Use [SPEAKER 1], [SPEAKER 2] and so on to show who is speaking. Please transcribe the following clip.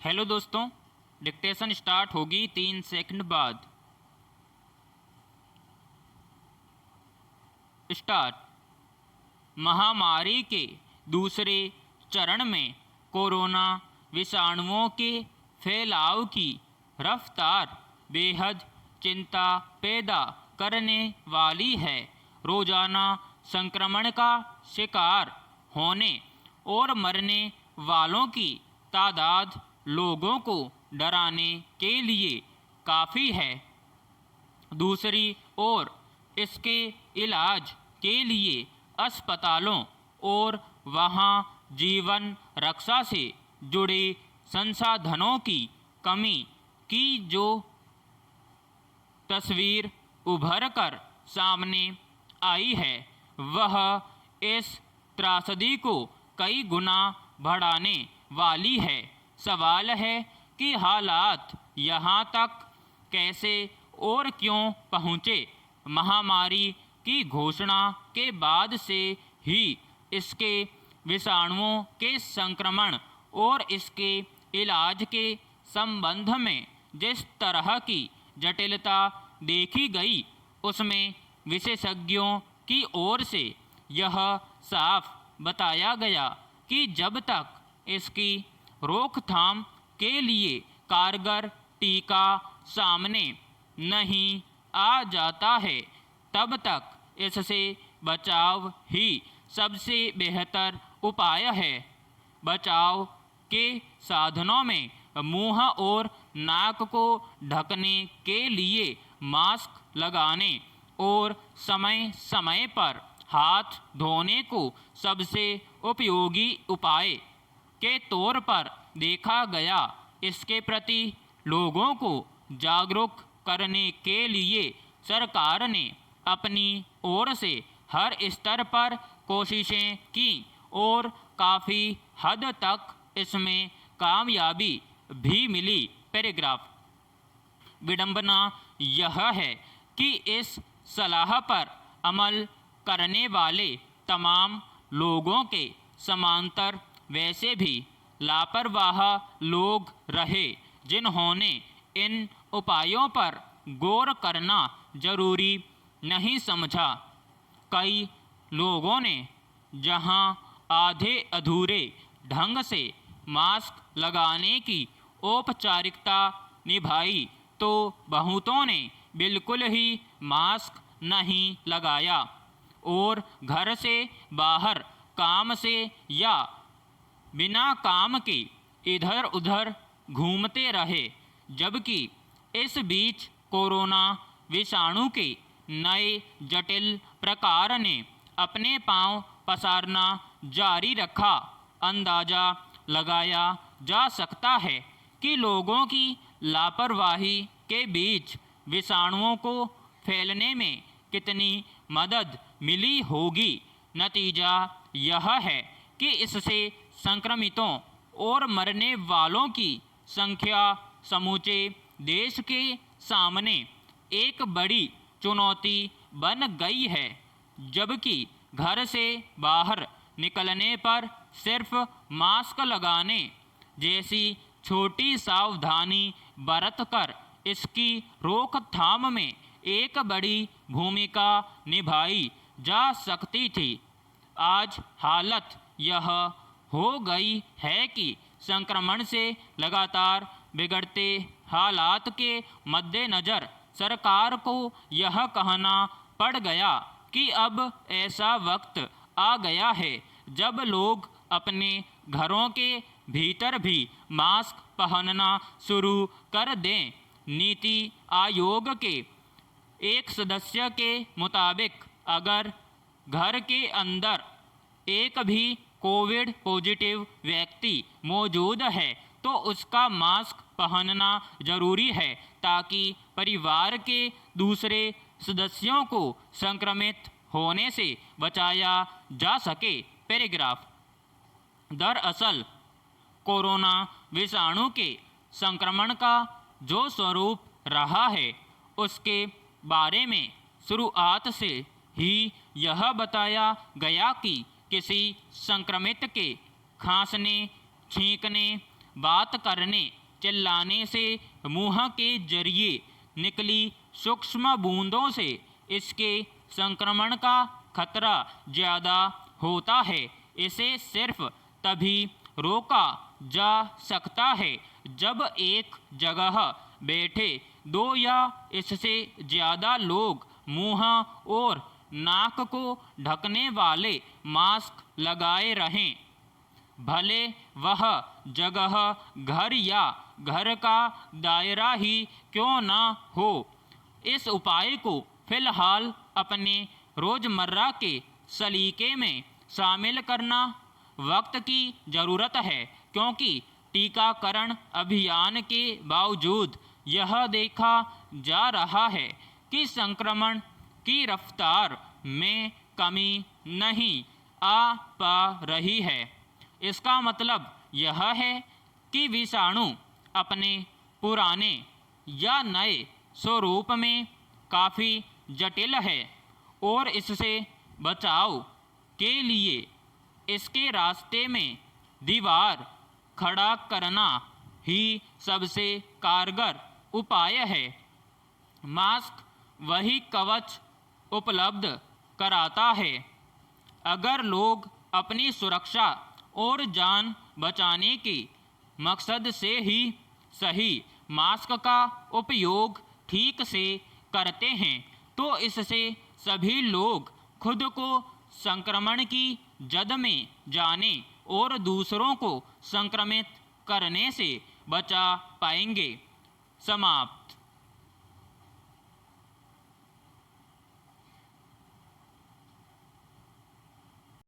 [SPEAKER 1] Hello दोस्तों, dictation start होगी 3 second बाद। स्टार्ट। महामारी के दूसरे चरण में कोरोना विषाणुओं के फैलाव की रफ्तार बेहद चिंता पैदा करने वाली है। रोजाना संक्रमण का शिकार होने और मरने वालों की तादाद लोगों को डराने के लिए काफ़ी है। दूसरी ओर इसके इलाज के लिए अस्पतालों और वहाँ जीवन रक्षा से जुड़े संसाधनों की कमी की जो तस्वीर उभर कर सामने आई है, वह इस त्रासदी को कई गुना बढ़ाने वाली है। सवाल है कि हालात यहाँ तक कैसे और क्यों पहुँचे। महामारी की घोषणा के बाद से ही इसके विषाणुओं के संक्रमण और इसके इलाज के संबंध में जिस तरह की जटिलता देखी गई, उसमें विशेषज्ञों की ओर से यह साफ बताया गया कि जब तक इसकी रोकथाम के लिए कारगर टीका सामने नहीं आ जाता है, तब तक इससे बचाव ही सबसे बेहतर उपाय है। बचाव के साधनों में मुंह और नाक को ढकने के लिए मास्क लगाने और समय समय पर हाथ धोने को सबसे उपयोगी उपाय के तौर पर देखा गया। इसके प्रति लोगों को जागरूक करने के लिए सरकार ने अपनी ओर से हर स्तर पर कोशिशें की और काफ़ी हद तक इसमें कामयाबी भी मिली। पैराग्राफ। विडंबना यह है कि इस सलाह पर अमल करने वाले तमाम लोगों के समांतर वैसे भी लापरवाह लोग रहे, जिन्होंने इन उपायों पर गौर करना जरूरी नहीं समझा। कई लोगों ने जहां आधे अधूरे ढंग से मास्क लगाने की औपचारिकता निभाई, तो बहुतों ने बिल्कुल ही मास्क नहीं लगाया और घर से बाहर काम से या बिना काम के इधर उधर घूमते रहे। जबकि इस बीच कोरोना विषाणु के नए जटिल प्रकार ने अपने पांव पसारना जारी रखा। अंदाज़ा लगाया जा सकता है कि लोगों की लापरवाही के बीच विषाणुओं को फैलने में कितनी मदद मिली होगी। नतीजा यह है कि इससे संक्रमितों और मरने वालों की संख्या समूचे देश के सामने एक बड़ी चुनौती बन गई है। जबकि घर से बाहर निकलने पर सिर्फ मास्क लगाने जैसी छोटी सावधानी बरतकर इसकी रोकथाम में एक बड़ी भूमिका निभाई जा सकती थी। आज हालत यह हो गई है कि संक्रमण से लगातार बिगड़ते हालात के मद्देनज़र सरकार को यह कहना पड़ गया कि अब ऐसा वक्त आ गया है जब लोग अपने घरों के भीतर भी मास्क पहनना शुरू कर दें। नीति आयोग के एक सदस्य के मुताबिक अगर घर के अंदर एक भी कोविड पॉजिटिव व्यक्ति मौजूद है तो उसका मास्क पहनना जरूरी है, ताकि परिवार के दूसरे सदस्यों को संक्रमित होने से बचाया जा सके। पैराग्राफ। दरअसल कोरोना विषाणु के संक्रमण का जो स्वरूप रहा है, उसके बारे में शुरुआत से ही यह बताया गया कि किसी संक्रमित के खांसने, छींकने, बात करने चिल्लाने से मुंह के जरिए निकली सूक्ष्म बूंदों से इसके संक्रमण का खतरा ज़्यादा होता है। इसे सिर्फ तभी रोका जा सकता है जब एक जगह बैठे दो या इससे ज़्यादा लोग मुंह और नाक को ढकने वाले मास्क लगाए रहें, भले वह जगह घर या घर का दायरा ही क्यों न हो। इस उपाय को फिलहाल अपने रोज़मर्रा के सलीके में शामिल करना वक्त की ज़रूरत है, क्योंकि टीकाकरण अभियान के बावजूद यह देखा जा रहा है कि संक्रमण की रफ्तार में कमी नहीं आ पा रही है। इसका मतलब यह है कि विषाणु अपने पुराने या नए स्वरूप में काफ़ी जटिल है और इससे बचाव के लिए इसके रास्ते में दीवार खड़ा करना ही सबसे कारगर उपाय है। मास्क वही कवच उपलब्ध कराता है। अगर लोग अपनी सुरक्षा और जान बचाने के मकसद से ही सही मास्क का उपयोग ठीक से करते हैं, तो इससे सभी लोग खुद को संक्रमण की जद में जाने और दूसरों को संक्रमित करने से बचा पाएंगे। समाप्त।